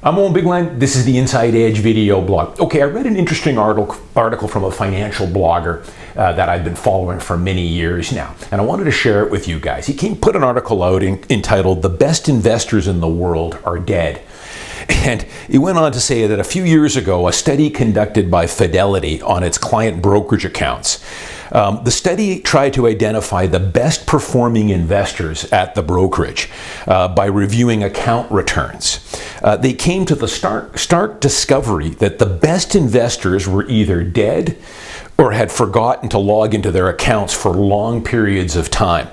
I'm Owen Bigland. This is the Inside Edge video blog. Okay, I read an interesting article from a financial blogger that I've been following for many years now, and I wanted to share it with you guys. He put an article out entitled "The Best Investors in the World Are Dead." And he went on to say that a few years ago, a study conducted by Fidelity on its client brokerage accounts, the study tried to identify the best performing investors at the brokerage by reviewing account returns. They came to the stark discovery that the best investors were either dead or had forgotten to log into their accounts for long periods of time.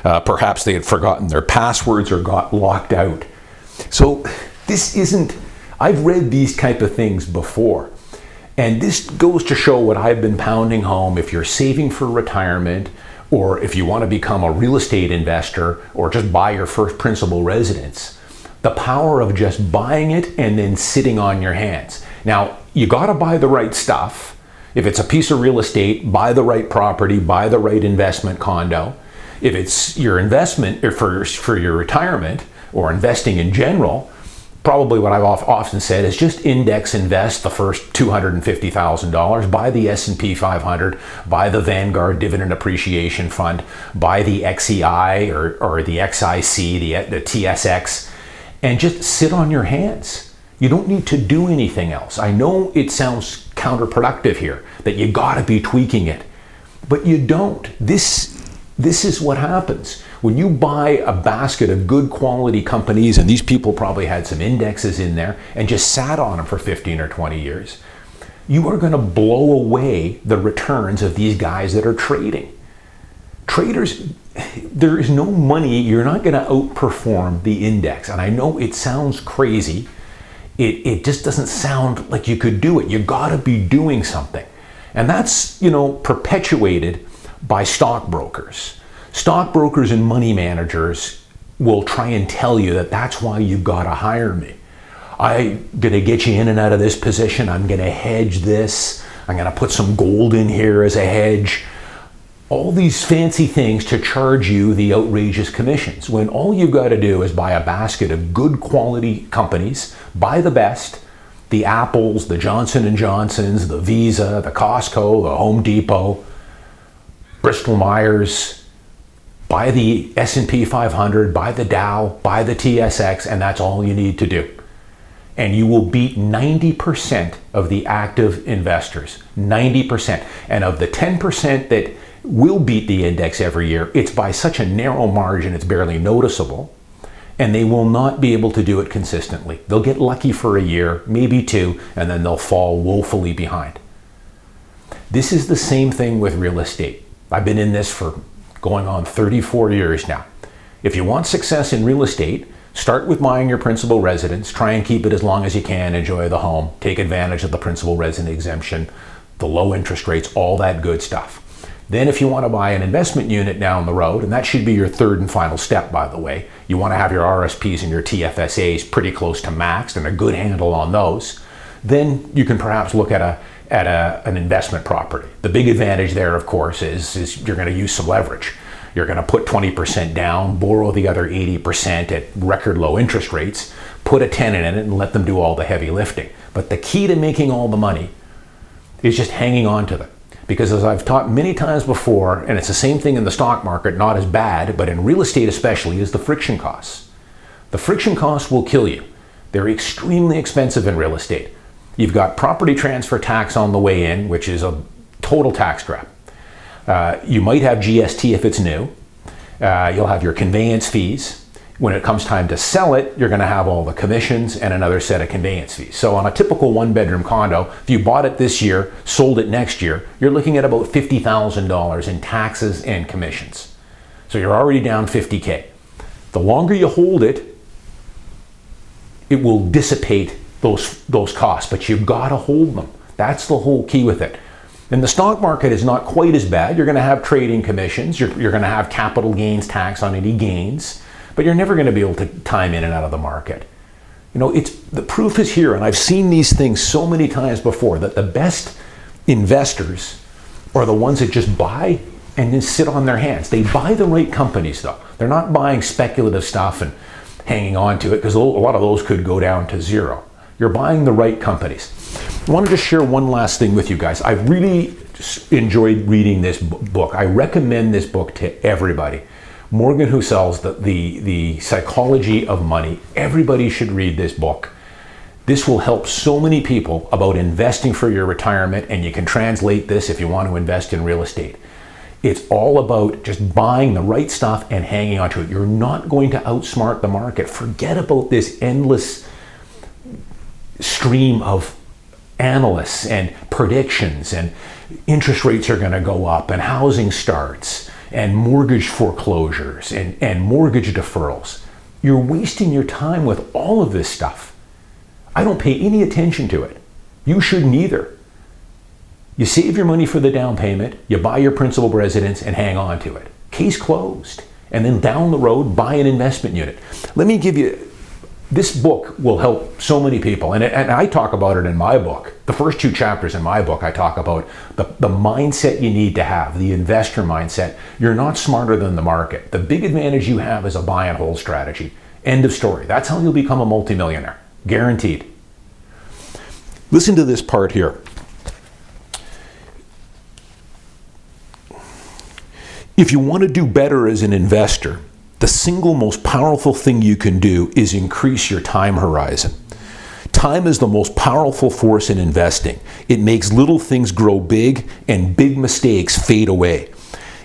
Perhaps they had forgotten their passwords or got locked out. So this isn't, I've read these type of things before. And this goes to show what I've been pounding home. If you're saving for retirement, or if you want to become a real estate investor, or just buy your first principal residence, the power of just buying it and then sitting on your hands. Now, you got to buy the right stuff. If it's a piece of real estate, buy the right property, buy the right investment condo. If it's your investment or for your retirement or investing in general, probably what I've often said is just index invest the first $250,000, buy the S&P 500, buy the Vanguard Dividend Appreciation Fund, buy the XEI or the XIC, the TSX, and just sit on your hands. You don't need to do anything else. I know it sounds counterproductive here, that you gotta be tweaking it, but you don't. This is what happens. When you buy a basket of good quality companies, and these people probably had some indexes in there and just sat on them for 15 or 20 years, you are going to blow away the returns of these guys that are trading. Traders, there is no money, you're not going to outperform the index. And I know it sounds crazy. It just doesn't sound like you could do it. You got to be doing something. And that's, perpetuated by stockbrokers. Stockbrokers and money managers will try and tell you that that's why you've got to hire me. I'm going to get you in and out of this position. I'm going to hedge this. I'm going to put some gold in here as a hedge. All these fancy things to charge you the outrageous commissions, when all you've got to do is buy a basket of good quality companies, buy the best, the Apples, the Johnson & Johnsons, the Visa, the Costco, the Home Depot, Bristol Myers, buy the S&P 500, buy the Dow, buy the TSX, and that's all you need to do. And you will beat 90% of the active investors, 90%. And of the 10% that will beat the index every year, it's by such a narrow margin, it's barely noticeable, and they will not be able to do it consistently. They'll get lucky for a year, maybe two, and then they'll fall woefully behind. This is the same thing with real estate. I've been in this for going on 34 years now. If you want success in real estate, start with buying your principal residence, try and keep it as long as you can, enjoy the home, take advantage of the principal resident exemption, the low interest rates, all that good stuff. Then if you want to buy an investment unit down the road, and that should be your third and final step, by the way, you want to have your RSPs and your TFSAs pretty close to maxed and a good handle on those, then you can perhaps look at an investment property. The big advantage there, of course, is you're going to use some leverage. You're going to put 20% down, borrow the other 80% at record low interest rates, put a tenant in it and let them do all the heavy lifting. But the key to making all the money is just hanging on to them. Because as I've taught many times before, and it's the same thing in the stock market, not as bad, but in real estate especially, is the friction costs. The friction costs will kill you. They're extremely expensive in real estate. You've got property transfer tax on the way in, which is a total tax trap. You might have GST if it's new. You'll have your conveyance fees. When it comes time to sell it, you're going to have all the commissions and another set of conveyance fees. So on a typical one-bedroom condo, if you bought it this year, sold it next year, you're looking at about $50,000 in taxes and commissions. So you're already down $50K. The longer you hold it, it will dissipate those costs, but you've got to hold them. That's the whole key with it. And the stock market is not quite as bad. You're going to have trading commissions. You're going to have capital gains tax on any gains, but you're never going to be able to time in and out of the market. The proof is here, and I've seen these things so many times before, that the best investors are the ones that just buy and then sit on their hands. They buy the right companies, though. They're not buying speculative stuff and hanging on to it, because a lot of those could go down to zero. You're buying the right companies. I wanted to share one last thing with you guys. I really enjoyed reading this book. I recommend this book to everybody. Morgan Housel's the Psychology of Money. Everybody should read this book. This will help so many people about investing for your retirement, and you can translate this if you want to invest in real estate. It's all about just buying the right stuff and hanging on to it. You're not going to outsmart the market. Forget about this endless stream of analysts and predictions, and interest rates are going to go up, and housing starts, and mortgage foreclosures, and mortgage deferrals. You're wasting your time with all of this stuff. I don't pay any attention to it. You shouldn't either. You save your money for the down payment, you buy your principal residence and hang on to it. Case closed. And then down the road, buy an investment unit. Let me give you, this book will help so many people. And I talk about it in my book. The first 2 chapters in my book, I talk about the mindset you need to have, the investor mindset. You're not smarter than the market. The big advantage you have is a buy and hold strategy. End of story. That's how you'll become a multimillionaire. Guaranteed. Listen to this part here. If you want to do better as an investor, the single most powerful thing you can do is increase your time horizon. Time is the most powerful force in investing. It makes little things grow big and big mistakes fade away.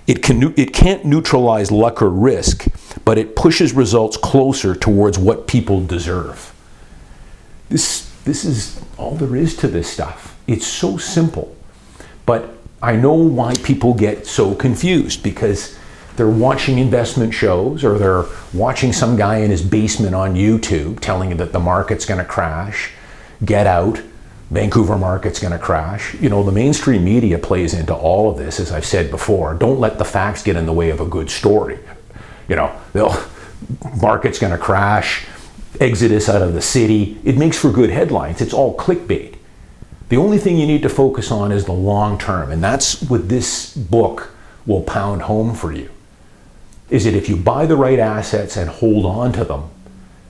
It can't neutralize luck or risk, but it pushes results closer towards what people deserve. This is all there is to this stuff. It's so simple. But I know why people get so confused, because they're watching investment shows, or they're watching some guy in his basement on YouTube telling you that the market's going to crash, get out, Vancouver market's going to crash. You know, the mainstream media plays into all of this, as I've said before. Don't let the facts get in the way of a good story. You know, market's going to crash, exodus out of the city. It makes for good headlines. It's all clickbait. The only thing you need to focus on is the long term, and that's what this book will pound home for you. Is that if you buy the right assets and hold on to them,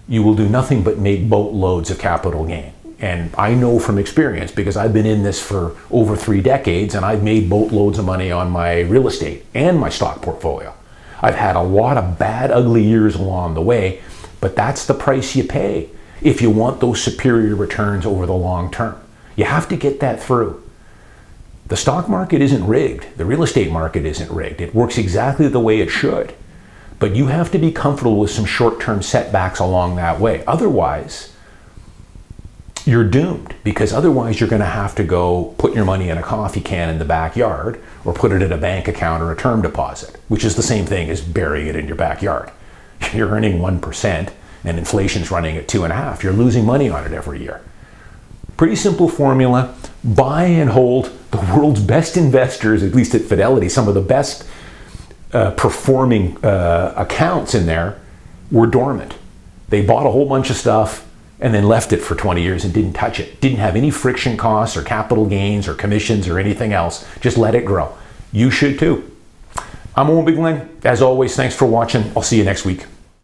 you will do nothing but make boatloads of capital gain. And I know from experience, because I've been in this for over 3 decades, and I've made boatloads of money on my real estate and my stock portfolio. I've had a lot of bad, ugly years along the way, but that's the price you pay if you want those superior returns over the long term. You have to get that through. The stock market isn't rigged. The real estate market isn't rigged. It works exactly the way it should. But you have to be comfortable with some short-term setbacks along that way. Otherwise, you're doomed, because otherwise you're going to have to go put your money in a coffee can in the backyard, or put it in a bank account or a term deposit, which is the same thing as burying it in your backyard. You're earning 1% and inflation's running at 2.5%. You're losing money on it every year. Pretty simple formula. Buy and hold. The world's best investors, at least at Fidelity, some of the best performing accounts in there were dormant. They bought a whole bunch of stuff and then left it for 20 years and didn't touch it. Didn't have any friction costs or capital gains or commissions or anything else. Just let it grow. You should too. I'm Owen Bigland. As always, thanks for watching. I'll see you next week.